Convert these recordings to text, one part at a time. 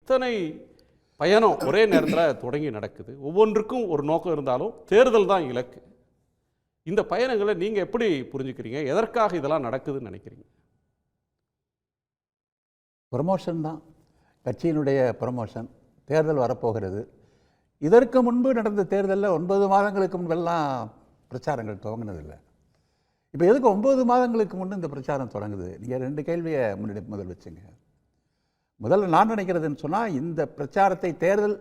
இத்தனை பயணம் ஒரே நேரத்தில் தொடங்கி நடக்குது. ஒவ்வொன்றுக்கும் ஒரு நோக்கம் இருந்தாலும் தேர்தல் தான் இலக்கு. இந்த பயணங்களை நீங்கள் எப்படி புரிஞ்சுக்கிறீங்க? எதற்காக இதெல்லாம் நடக்குதுன்னு நினைக்கிறீங்க? ப்ரமோஷன் தான், கட்சியினுடைய ப்ரமோஷன். தேர்தல் வரப்போகிறது. இதற்கு முன்பு நடந்த தேர்தலில் 9 மாதங்களுக்கு முன்பெல்லாம் பிரச்சாரங்கள் துவங்கினதில்லை. இப்போ எதுக்கு 9 மாதங்களுக்கு முன்னே இந்த பிரச்சாரம் தொடங்குது? நீங்கள் 2 கேள்வியை முதல் வச்சுங்க. முதல்ல நான் நினைக்கிறதுன்னு சொன்னால், இந்த பிரச்சாரத்தை தேர்தல்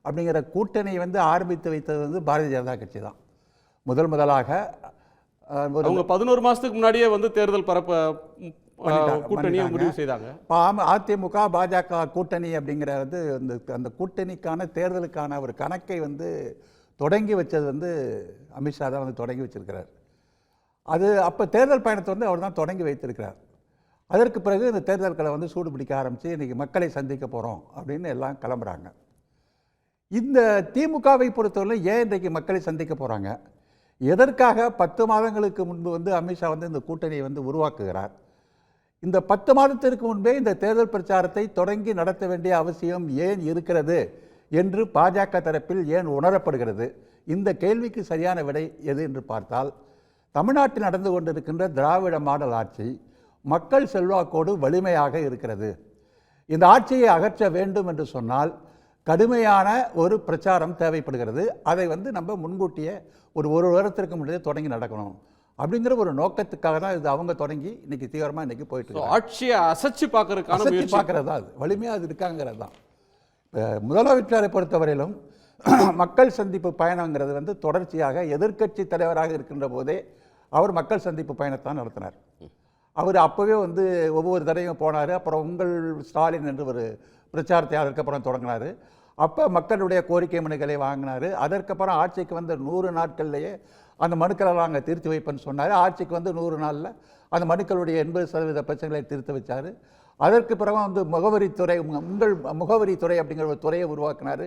அப்படிங்கிற கூட்டணி ஆரம்பித்து வைத்தது பாரதிய ஜனதா கட்சி தான். முதலாக அவங்க 11 மாதத்துக்கு முன்னாடியே தேர்தல் பரப்ப கூட்டணியை முடிவு செய்தாங்க. அதிமுக பாஜக கூட்டணி அப்படிங்கிற அந்த கூட்டணிக்கான தேர்தலுக்கான ஒரு கணக்கை தொடங்கி வச்சது அமித்ஷா தான் தொடங்கி வச்சிருக்கிறார். அது அப்போ தேர்தல் பயணத்தை அவர் தான் தொடங்கி வைத்திருக்கிறார். அதற்கு பிறகு இந்த தேர்தல்களை சூடு பிடிக்க ஆரம்பித்து இன்றைக்கி மக்களை சந்திக்க போகிறோம் அப்படின்னு எல்லாம் கிளம்புறாங்க. இந்த திமுகவை பொறுத்தவரை ஏன் இன்றைக்கு மக்களை சந்திக்க போகிறாங்க? எதற்காக 10 மாதங்களுக்கு முன்பு அமித்ஷா இந்த கூட்டணியை உருவாக்குகிறார்? இந்த 10 மாதத்திற்கு முன்பே இந்த தேர்தல் பிரச்சாரத்தை தொடங்கி நடத்த வேண்டிய அவசியம் ஏன் இருக்கிறது என்று பாஜக தரப்பில் ஏன் உணரப்படுகிறது? இந்த கேள்விக்கு சரியான விடை எது என்று பார்த்தால், தமிழ்நாட்டில் நடந்து கொண்டிருக்கின்ற திராவிட மாடல் ஆட்சி மக்கள் செல்வாக்கோடு வலிமையாக இருக்கிறது. இந்த ஆட்சியை அகற்ற வேண்டும் என்று சொன்னால் கடுமையான ஒரு பிரச்சாரம் தேவைப்படுகிறது. அதை நம்ம முன்கூட்டியே ஒரு வருடத்திற்கு முன்னே தொடங்கி நடக்கணும் அப்படிங்கிற ஒரு நோக்கத்துக்காக தான் இது அவங்க தொடங்கி இன்னைக்கு தீவிரமாக இன்னைக்கு போயிட்டு இருக்கு. ஆட்சியை அசைச்சு பார்க்கறது தான், வலிமையாக அது இருக்காங்கிறது தான். முதலமைச்சரை பொறுத்தவரையிலும் மக்கள் சந்திப்பு பயணங்கிறது தொடர்ச்சியாக எதிர்க்கட்சி தலைவராக இருக்கின்ற போதே அவர் மக்கள் சந்திப்பு பயணத்தான் நடத்தினார். அவர் அப்போவே ஒவ்வொரு தடவையும் போனார். அப்புறம் உங்கள் ஸ்டாலின் என்று ஒரு பிரச்சாரத்தை அதற்கப்புறம் தொடங்கினார். அப்போ மக்களுடைய கோரிக்கை மனுக்களை வாங்கினார். அதற்கப்புறம் ஆட்சிக்கு 100 நாட்கள்லேயே அந்த மனுக்களெல்லாம் அங்கே தீர்த்து வைப்பேன்னு சொன்னார். ஆட்சிக்கு 100 நாளில் அந்த மனுக்களுடைய 80% பிரச்சனைகளை தீர்த்து வச்சார். அதற்கு பிறகு முகவரித்துறை, உங்கள் முகவரித்துறை அப்படிங்கிற ஒரு துறையை உருவாக்கினார்.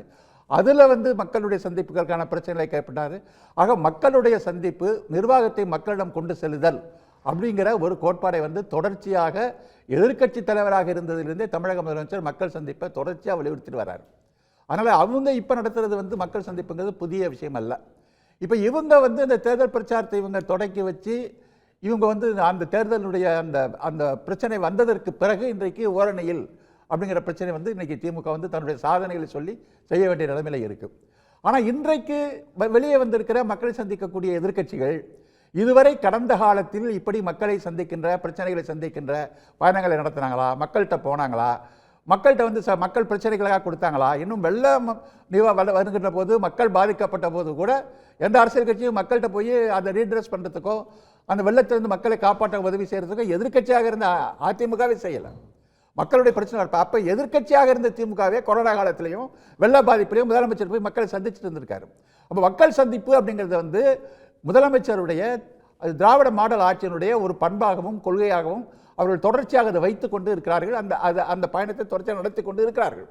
அதில் மக்களுடைய சந்திப்புகளுக்கான பிரச்சனைகளை கைப்பற்றார். ஆக மக்களுடைய சந்திப்பு, நிர்வாகத்தை மக்களிடம் கொண்டு செல்லுதல் அப்படிங்கிற ஒரு கோட்பாடை தொடர்ச்சியாக எதிர்க்கட்சி தலைவராக இருந்ததிலிருந்தே தமிழக முதலமைச்சர் மக்கள் சந்திப்பை தொடர்ச்சியாக வலியுறுத்திட்டு வர்றார். அதனால் அவங்க இப்போ நடத்துறது மக்கள் சந்திப்புங்கிறது புதிய விஷயம் அல்ல. இப்போ இவங்க இந்த தேர்தல் பிரச்சாரத்தை இவங்க தொடக்கி வச்சு இவங்க அந்த தேர்தலுடைய அந்த பிரச்சனை வந்ததற்கு பிறகு இன்றைக்கு ஓரணியில் அப்படிங்கிற பிரச்சனை இன்றைக்கி திமுக தன்னுடைய சாதனைகளை சொல்லி செய்ய வேண்டிய நிலைமையில் இருக்குது. ஆனால் இன்றைக்கு வெளியே வந்திருக்கிற மக்களை சந்திக்கக்கூடிய எதிர்க்கட்சிகள் இதுவரை கடந்த காலத்தில் இப்படி மக்களை சந்திக்கின்ற, பிரச்சனைகளை சந்திக்கின்ற பயணங்களை நடத்தினாங்களா? மக்கள்கிட்ட போனாங்களா? மக்கள்கிட்ட மக்கள் பிரச்சனைகளாக கொடுத்தாங்களா? இன்னும் வெள்ளம் வருகின்ற போது, மக்கள் பாதிக்கப்பட்ட போது கூட எந்த அரசியல் கட்சியும் மக்கள்கிட்ட போய் அதை ரீட்ரெஸ் பண்ணுறதுக்கோ அந்த வெள்ளத்திலிருந்து மக்களை காப்பாற்ற உதவி செய்கிறதுக்கோ எதிர்க்கட்சியாக இருந்த அதிமுகவே செய்யலை. மக்களுடைய பிரச்சனை அப்போ எதிர்க்கட்சியாக இருந்த திமுகவே கொரோனா காலத்திலையும் வெள்ள பாதிப்பிலையும் முதலமைச்சர் போய் மக்களை சந்திச்சுட்டு இருந்திருக்காரு. அப்போ மக்கள் சந்திப்பு அப்படிங்கிறது முதலமைச்சருடைய திராவிட மாடல் ஆட்சியினுடைய ஒரு பண்பாகவும் கொள்கையாகவும் அவர்கள் தொடர்ச்சியாக அதை வைத்து கொண்டு இருக்கிறார்கள். அந்த பயணத்தை தொடர்ச்சியாக நடத்தி கொண்டு இருக்கிறார்கள்.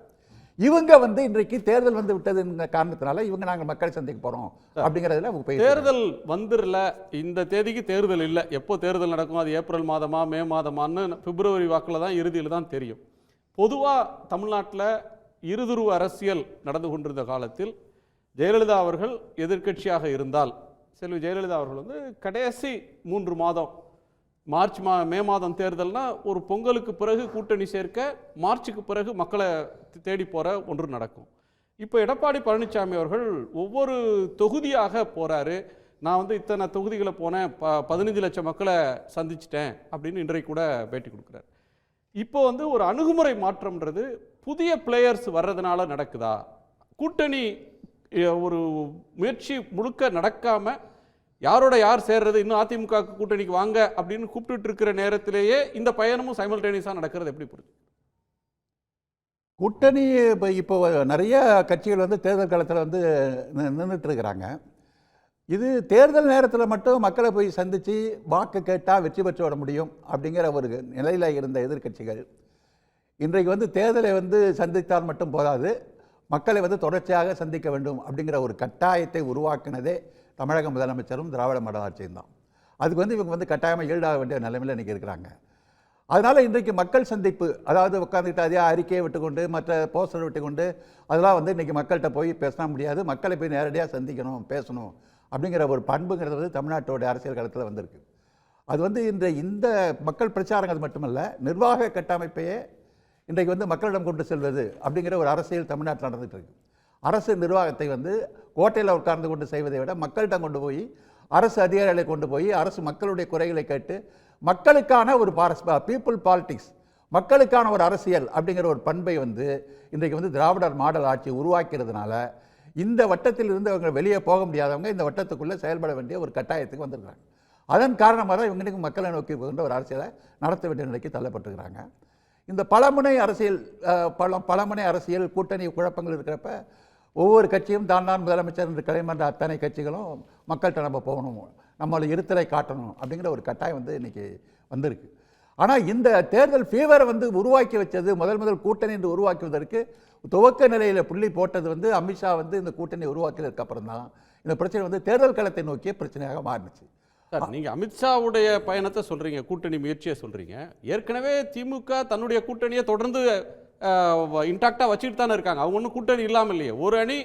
இவங்க இன்றைக்கு தேர்தல் விட்டது காரணத்தினால இவங்க நாங்கள் மக்களை சந்திக்க போறோம் அப்படிங்கிறதுல தேர்தல் வந்துடல. இந்த தேதிக்கு தேர்தல் இல்லை. எப்போ தேர்தல் நடக்கும், அது ஏப்ரல் மாதமா மே மாதமானு பிப்ரவரி வாக்கில் தான், இறுதியில் தான் தெரியும். பொதுவாக தமிழ்நாட்டில் இருதுருவ அரசியல் நடந்து கொண்டிருந்த காலத்தில் ஜெயலலிதா அவர்கள் எதிர்க்கட்சியாக இருந்தால், செல்வி ஜெயலலிதா அவர்கள் கடைசி 3 மாதம், மார்ச் மே மாதம் தேர்தல்னா ஒரு பொங்கலுக்கு பிறகு கூட்டணி சேர்க்க, மார்ச்சுக்கு பிறகு மக்களை தேடி போகிற ஒன்று நடக்கும். இப்போ எடப்பாடி பழனிசாமி அவர்கள் ஒவ்வொரு தொகுதியாக போகிறாரு. நான் இத்தனை தொகுதிகளை போனேன், 15 லட்சம் மக்களை சந்திச்சிட்டேன் அப்படின்னு இன்றைக்கு கூட பேட்டி கொடுக்குறாரு. இப்போ ஒரு அணுகுமுறை மாற்றம்ன்றது புதிய பிளேயர்ஸ் வர்றதுனால நடக்குதா? கூட்டணி ஒரு முயற்சி முழுக்க நடக்காமல் யாரோட யார் சேர்றது, இன்னும் அதிமுக கூட்டணிக்கு வாங்க அப்படின்னு கூப்பிட்டு இருக்கிற நேரத்திலேயே இந்த பயணமும் சைமல்டேனியஸாக நடக்கிறது எப்படி புரியுது? கூட்டணி இப்போ நிறைய கட்சிகள் தேர்தல் காலத்தில் நின்றுட்டு இருக்கிறாங்க. இது தேர்தல் நேரத்தில் மட்டும் மக்களை போய் சந்தித்து வாக்கு கேட்டால் வெற்றி பெற்று வர முடியும் அப்படிங்கிற ஒரு நிலையில் இருந்த எதிர்க்கட்சிகள் இன்றைக்கு தேர்தலை சந்தித்தால் மட்டும் போதாது, மக்களை தொடர்ச்சியாக சந்திக்க வேண்டும் அப்படிங்கிற ஒரு கட்டாயத்தை உருவாக்கினதே தமிழக முதலமைச்சரும் திராவிட மாடல் ஆட்சியும் தான். அதுக்கு இவங்க கட்டாயமாக ஈடாக வேண்டிய நிலைமையில் இன்றைக்கி இருக்கிறாங்க. அதனால் இன்றைக்கு மக்கள் சந்திப்பு, அதாவது உட்காந்துக்கிட்டு அதே அறிக்கையை விட்டுக்கொண்டு மற்ற போஸ்டரை விட்டுக்கொண்டு அதெல்லாம் வந்து இன்றைக்கி மக்கள்கிட்ட போய் பேச முடியாது. மக்களை போய் நேரடியாக சந்திக்கணும், பேசணும் அப்படிங்கிற ஒரு பண்புங்கிறது வந்து தமிழ்நாட்டோட அரசியல் களத்தில் வந்திருக்கு. அது வந்து இந்த மக்கள் பிரச்சாரங்கள் மட்டுமல்ல, நிர்வாக கட்டமைப்பையே இன்றைக்கு வந்து மக்களிடம் கொண்டு செல்வது அப்படிங்கிற ஒரு அரசியல் தமிழ்நாட்டில் நடந்துகிட்டு இருக்கு. அரசு நிர்வாகத்தை வந்து கோட்டையில் உட்கார்ந்து கொண்டு செய்வதை விட மக்கள்கிட்ட கொண்டு போய், அரசு அதிகாரிகளை கொண்டு போய், அரசு மக்களுடைய குறைகளை கேட்டு மக்களுக்கான ஒரு பீப்புள் பாலிட்டிக்ஸ், மக்களுக்கான ஒரு அரசியல் அப்படிங்கிற ஒரு பண்பை வந்து இன்றைக்கு வந்து திராவிடர் மாடல் ஆட்சி உருவாக்கிறதுனால இந்த வட்டத்தில் இருந்து அவங்க வெளியே போக முடியாதவங்க இந்த வட்டத்துக்குள்ளே செயல்பட வேண்டிய ஒரு கட்டாயத்துக்கு வந்திருக்கிறாங்க. அதன் காரணமாக தான் இவங்களுக்கு மக்களை நோக்கி போகின்ற ஒரு அரசியலை நடத்த வேண்டிய நிலைக்கு தள்ளப்பட்டிருக்கிறாங்க. இந்த பலமுனை அரசியல் கூட்டணி குழப்பங்கள் இருக்கிறப்ப ஒவ்வொரு கட்சியும் தான் முதலமைச்சர் என்று கிளைமன்ற அத்தனை கட்சிகளும் மக்கள்கிட்ட நம்ம போகணும், நம்மளை இருத்தலை காட்டணும் அப்படிங்கிற ஒரு கட்டாயம் வந்து இன்றைக்கி வந்திருக்கு. ஆனால் இந்த தேர்தல் ஃபீவரை வந்து உருவாக்கி வச்சது, முதல் கூட்டணி என்று உருவாக்குவதற்கு துவக்க நிலையில் புள்ளி போட்டது வந்து அமித்ஷா வந்து இந்த கூட்டணி உருவாக்கியதற்கு அப்புறம் தான் இந்த பிரச்சனை வந்து தேர்தல் களத்தை நோக்கிய பிரச்சனையாக மாறினுச்சு. சார், நீங்கள் அமித்ஷாவுடைய பயணத்தை சொல்கிறீங்க, கூட்டணி முயற்சியை சொல்கிறீங்க. ஏற்கனவே திமுக தன்னுடைய கூட்டணியை தொடர்ந்து இன்டாக்டாக வச்சுட்டு தானே இருக்காங்க. அவங்க ஒன்றும் கூட்டணி இல்லாமல் இல்லையே. ஒரு அணி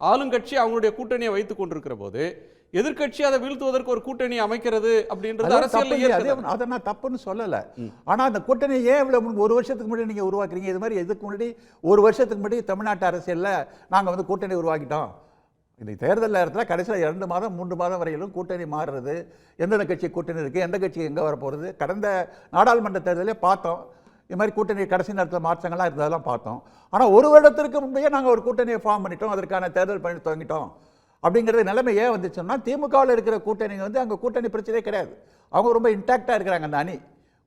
ஆளுங்கட்சி அவங்களுடைய கூட்டணியை வைத்து கொண்டிருக்கிற போது எதிர்கட்சி அதை வீழ்த்துவதற்கு ஒரு கூட்டணி அமைக்கிறது அப்படின்றது அரசியல். அதை நான் தப்புன்னு சொல்லலை. ஆனால் அந்த கூட்டணி ஏன் இவ்வளவு ஒரு வருஷத்துக்கு முன்னாடி நீங்கள் உருவாக்குறீங்க? இது மாதிரி இதுக்கு முன்னாடி ஒரு வருஷத்துக்கு முன்னாடி தமிழ்நாட்டு அரசியலில் நாங்கள் வந்து கூட்டணி உருவாக்கிட்டோம். இந்த தேர்தல் நேரத்தில் கடைசியில் 2 மாதம் 3 மாதம் வரையிலும் கூட்டணி மாறுறது, எந்தெந்த கட்சி கூட்டணி இருக்குது, எந்த கட்சி எங்கே வரப்போகிறது, கடந்த நாடாளுமன்ற தேர்தலே பார்த்தோம். இது மாதிரி கூட்டணி கடைசி நேரத்தில் மாற்றங்கள்லாம் இருந்ததெல்லாம் பார்த்தோம். ஆனால் ஒரு வருடத்திற்கு முன்பே நாங்கள் ஒரு கூட்டணியை ஃபார்ம் பண்ணிட்டோம், அதற்கான தேர்தல் பண்ணி துவங்கிட்டோம் அப்படிங்கிறது நிலைமை ஏன் வந்துச்சுன்னா, திமுகவில் இருக்கிற கூட்டணி வந்து அங்கே கூட்டணி பிரச்சனையே கிடையாது. அவங்க ரொம்ப இன்டாக்டாக இருக்கிறாங்க. அந்த அணி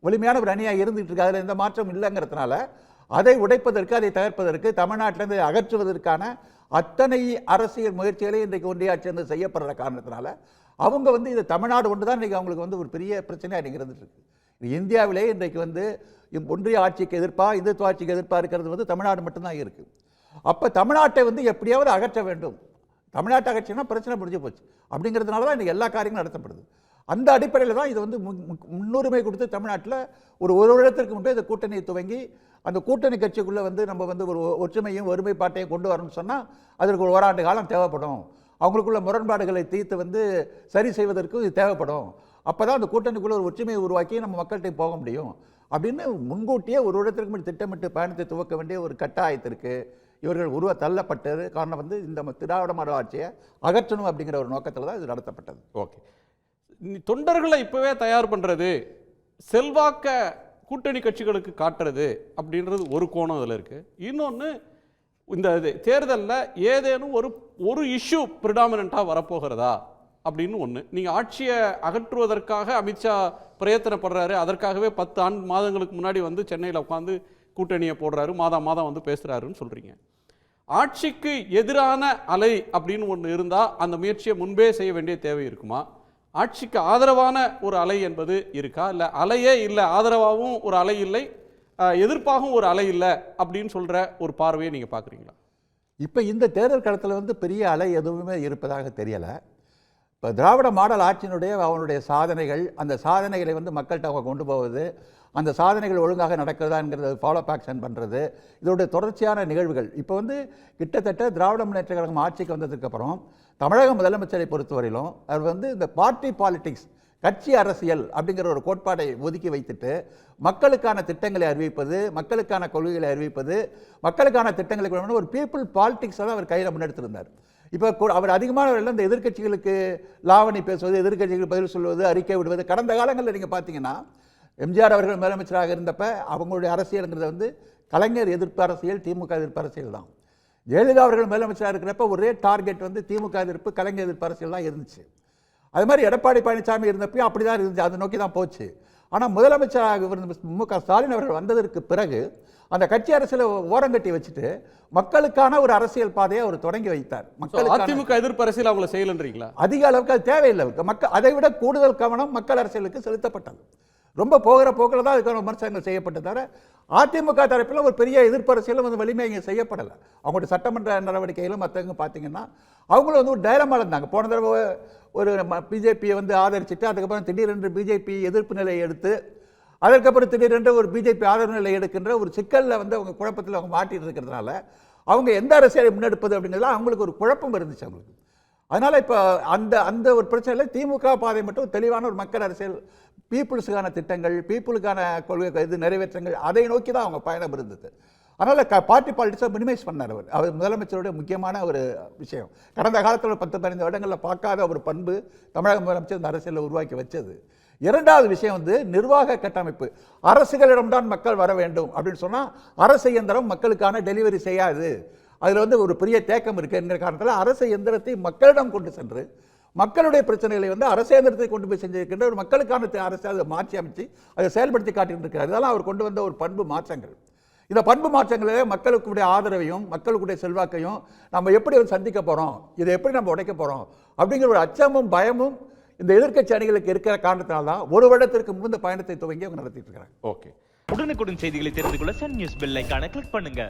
வலிமையான ஒரு அணியாக இருந்துகிட்டு இருக்கு. அதில் எந்த மாற்றம் இல்லைங்கிறதுனால அதை உடைப்பதற்கு, அதை தவிர்ப்பதற்கு, தமிழ்நாட்டிலிருந்து அகற்றுவதற்கான அத்தனை அரசியல் முயற்சிகளையும் இன்றைக்கு ஒன்றிய ஆட்சி வந்து செய்யப்படுற காரணத்தினால அவங்க வந்து இது தமிழ்நாடு ஒன்று தான் இன்றைக்கி அவங்களுக்கு வந்து ஒரு பெரிய பிரச்சனையாக இன்றைக்கி இருந்துட்டு இருக்கு. இந்தியாவிலே இன்றைக்கு வந்து ஒன்றிய ஆட்சிக்கு எதிர்ப்பாக, இந்துத்துவ ஆட்சிக்கு எதிர்ப்பாக இருக்கிறது வந்து தமிழ்நாடு மட்டும்தான் இருக்குது. அப்போ தமிழ்நாட்டை வந்து எப்படியாவது அகற்ற வேண்டும். தமிழ்நாட்டை அகற்றினா பிரச்சனை முடிஞ்சு போச்சு. அப்படிங்கிறதுனால தான் இன்றைக்கி எல்லா காரியங்களும் நடத்தப்படுது. அந்த அடிப்படையில் தான் இது வந்து முன்னுரிமை கொடுத்து தமிழ்நாட்டில் ஒரு வருடத்திற்கு முன்பே இந்த கூட்டணியை துவங்கி அந்த கூட்டணி கட்சிக்குள்ளே வந்து நம்ம வந்து ஒரு ஒற்றுமையும் ஒருமைப்பாட்டையும் கொண்டு வரணும்னு சொன்னால் அதற்கு ஒரு ஓராண்டு காலம் தேவைப்படும். அவங்களுக்குள்ள முரண்பாடுகளை தீர்த்து வந்து சரி செய்வதற்கு இது தேவைப்படும். அப்போ தான் அந்த கூட்டணிக்குள்ளே ஒரு ஒற்றுமையை உருவாக்கி நம்ம மக்கள்கிட்ட போக முடியும் அப்படின்னு முன்கூட்டியே ஒரு வருடத்திற்கு முன்னாடி திட்டமிட்டு பயணத்தை துவக்க வேண்டிய ஒரு கட்டாயத்திற்கு இவர்கள் தள்ளப்பட்டது. காரணம் வந்து இந்த திராவிட மாடல் ஆட்சியை அகற்றணும் அப்படிங்கிற ஒரு நோக்கத்தில் தான் இது நடத்தப்பட்டது. ஓகே, தொண்டர்களை இப்போவே தயார் பண்ணுறது, செல்வாக்க கூட்டணி கட்சிகளுக்கு காட்டுறது அப்படின்றது ஒரு கோணம் அதில் இருக்குது. இன்னொன்று, இந்த தேர்தலில் ஏதேனும் ஒரு இஷ்யூ ப்ரிடாமினண்ட்டாக வரப்போகிறதா அப்படின்னு ஒன்று. நீங்கள் ஆட்சியை அகற்றுவதற்காக அமித்ஷா பிரயத்தனப்படுறாரு. அதற்காகவே 10 மாதங்களுக்கு முன்னாடி வந்து சென்னையில் உட்காந்து கூட்டணியை போடுறாரு, மாதம் வந்து பேசுகிறாருன்னு சொல்கிறீங்க. ஆட்சிக்கு எதிரான அலை அப்படின்னு ஒன்று இருந்தால் அந்த முயற்சியை முன்பே செய்ய வேண்டிய தேவை இருக்குமா? ஆட்சிக்கு ஆதரவான ஒரு அலை என்பது இருக்கா? இல்லை அலையே இல்லை, ஆதரவாகவும் ஒரு அலை இல்லை, எதிர்ப்பாகவும் ஒரு அலை இல்லை அப்படின்னு சொல்கிற ஒரு பார்வையை நீங்கள் பார்க்குறீங்களா? இப்போ இந்த தேர்தல் களத்தில் வந்து பெரிய அலை எதுவுமே இருப்பதாக தெரியலை. இப்போ திராவிட மாடல் ஆட்சியினுடைய அவனுடைய சாதனைகள், அந்த சாதனைகளை வந்து மக்கள்கிட்ட அவங்க கொண்டு போவது, அந்த சாதனைகள் ஒழுங்காக நடக்கிறதாங்கிறது ஃபாலோ ஆக்ஷன் பண்ணுறது, இதோடைய தொடர்ச்சியான நிகழ்வுகள். இப்போ வந்து கிட்டத்தட்ட திராவிட முன்னேற்ற கழகம் ஆட்சிக்கு வந்ததுக்கப்புறம் தமிழக முதலமைச்சரை பொறுத்தவரையிலும் அவர் வந்து இந்த பார்ட்டி பாலிட்டிக்ஸ், கட்சி அரசியல் அப்படிங்கிற ஒரு கோட்பாடை ஒதுக்கி வைத்துட்டு மக்களுக்கான திட்டங்களை அறிவிப்பது, மக்களுக்கான கொள்கைகளை அறிவிப்பது, மக்களுக்கான திட்டங்களுக்கு ஒரு பீப்புள் பாலிட்டிக்ஸை தான் அவர் கையில் முன்னெடுத்திருந்தார். இப்போ அவர் அதிகமானவர்கள் இந்த எதிர்க்கட்சிகளுக்கு லாவணி பேசுவது, எதிர்க்கட்சிகளுக்கு பதில் சொல்வது, அறிக்கை விடுவது. கடந்த காலங்களில் நீங்கள் பார்த்தீங்கன்னா எம்ஜிஆர் அவர்கள் முதலமைச்சராக இருந்தப்ப அவங்களுடைய அரசியலுங்கிறது வந்து கலைஞர் எதிர்ப்பு அரசியல், திமுக எதிர்ப்பு அரசியல் தான். ஜெயலலிதா அவர்கள் முதலமைச்சராக இருக்கிறப்ப ஒரே டார்கெட் வந்து திமுக எதிர்ப்பு, கலைஞர் எதிர்ப்பு அரசியல் தான் இருந்துச்சு. அது மாதிரி எடப்பாடி பழனிசாமி இருந்தப்பையும் அப்படி தான் இருந்துச்சு, அதை நோக்கி தான் போச்சு. ஆனால் முதலமைச்சராக மு.க. ஸ்டாலின் அவர்கள் வந்ததற்கு பிறகு அந்த கட்சி அரசியலை ஓரங்கட்டி வச்சுட்டு மக்களுக்கான ஒரு அரசியல் பாதையை அவர் தொடங்கி வைத்தார். அதிமுக எதிர்ப்பு அரசியல் அவங்களை செய்யலன்றீங்களா? அதிக அளவுக்கு அது தேவையில்லை. அதை விட கூடுதல் கவனம் மக்கள் அரசியலுக்கு செலுத்தப்பட்டது. ரொம்ப போகிற போக்கில் தான் அதுக்கான விமர்சனங்கள் செய்யப்பட்டதார அதிமுக தரப்பில் ஒரு பெரிய எதிர்ப்பு அரசியலும் வந்து வலிமை இங்கே செய்யப்படலை. அவங்களுடைய சட்டமன்ற நடவடிக்கைகளும் மற்றவங்க பார்த்தீங்கன்னா அவங்களும் வந்து ஒரு டைலமாவில் இருந்தாங்க. போன தடவை ஒரு பிஜேபியை வந்து ஆதரிச்சுட்டு அதுக்கப்புறம் திடீரென்று பிஜேபி எதிர்ப்பு நிலையை எடுத்து அதற்கப்புறம் திடீரென்று ஒரு பிஜேபி ஆதரவு நிலை எடுக்கின்ற ஒரு சிக்கலில் வந்து அவங்க குழப்பத்தில் அவங்க மாட்டிட்டு இருக்கிறதுனால அவங்க எந்த அரசியலை முன்னெடுப்பது அப்படிங்கிறதுல அவங்களுக்கு ஒரு குழப்பம் இருந்துச்சு அவங்களுக்கு. அதனால் இப்போ அந்த ஒரு பிரச்சனையில் திமுக பாதை மட்டும் தெளிவான ஒரு மக்கள் அரசியல், பீப்புள்ஸுக்கான திட்டங்கள், பீப்புளுக்கான கொள்கை இது நிறைவேற்றங்கள், அதை நோக்கி தான் அவங்க பயணம் இருந்தது. அதனால் பார்ட்டி பாலிட்டிக்ஸை மினிமைஸ் பண்ணார் அவர் முதலமைச்சருடைய முக்கியமான ஒரு விஷயம். கடந்த காலத்தில் 10-15 வருடங்களில் பார்க்காத ஒரு பண்பு தமிழக முதலமைச்சர் இந்த அரசியலில் உருவாக்கி வச்சது. இரண்டாவது விஷயம் வந்து நிர்வாக கட்டமைப்பு. அரசுகளிடம்தான் மக்கள் வர வேண்டும் அப்படின்னு சொன்னால் அரசு இயந்திரம் மக்களுக்கான டெலிவரி செய்யாது, அதில் வந்து ஒரு பெரிய தேக்கம் இருக்குது என்கிற காரணத்தில் அரசு இயந்திரத்தை மக்களிடம் கொண்டு சென்று மக்களுடைய பிரச்சனைகளை வந்து அரசு இயந்திரத்தை கொண்டு போய் செஞ்சிருக்கின்ற ஒரு மக்களுக்கான அரசு அதை மாற்றி அமைச்சு அதை செயல்படுத்தி காட்டிட்டு இருக்கிறார். இதெல்லாம் அவர் கொண்டு வந்த ஒரு பண்பு மாற்றங்கள். இந்த பண்பு மாற்றங்களிலே மக்களுக்குடைய ஆதரவையும் மக்களுக்குடைய செல்வாக்கையும் நம்ம எப்படி சந்திக்க போகிறோம், இதை எப்படி நம்ம உடைக்க போகிறோம் அப்படிங்கிற ஒரு அச்சமும் பயமும் இந்த எதிர்க்கட்சி அணிகளுக்கு இருக்கிற காரணத்தினால்தான் ஒரு வருடத்திற்கு முன்பு பயணத்தை துவங்கி அவங்க நடத்திட்டு இருக்கிறாங்க. ஓகே, உடனுக்குடன் செய்திகளை தெரிந்து கொள்ள சன் நியூஸ் பெல் ஐகானை கிளிக் பண்ணுங்க.